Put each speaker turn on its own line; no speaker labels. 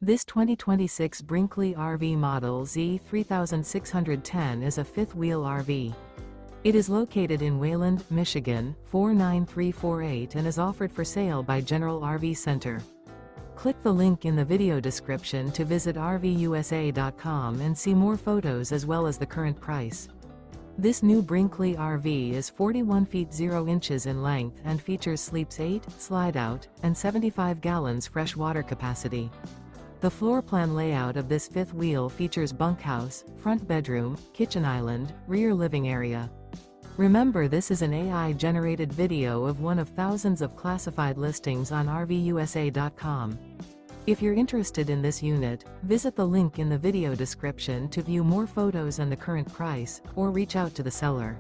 This 2026 Brinkley RV Model Z 3610 is a fifth-wheel RV. It is located in Wayland, Michigan, 49348 and is offered for sale by General RV Center. Click the link in the video description to visit RVUSA.com and see more photos as well as the current price. This new Brinkley RV is 41 feet 0 inches in length and features sleeps 8, slide-out, and 75 gallons fresh water capacity. The floor plan layout of this fifth wheel features bunkhouse, front bedroom, kitchen island, rear living area. Remember, this is an AI-generated video of one of thousands of classified listings on RVUSA.com. If you're interested in this unit, visit the link in the video description to view more photos and the current price, or reach out to the seller.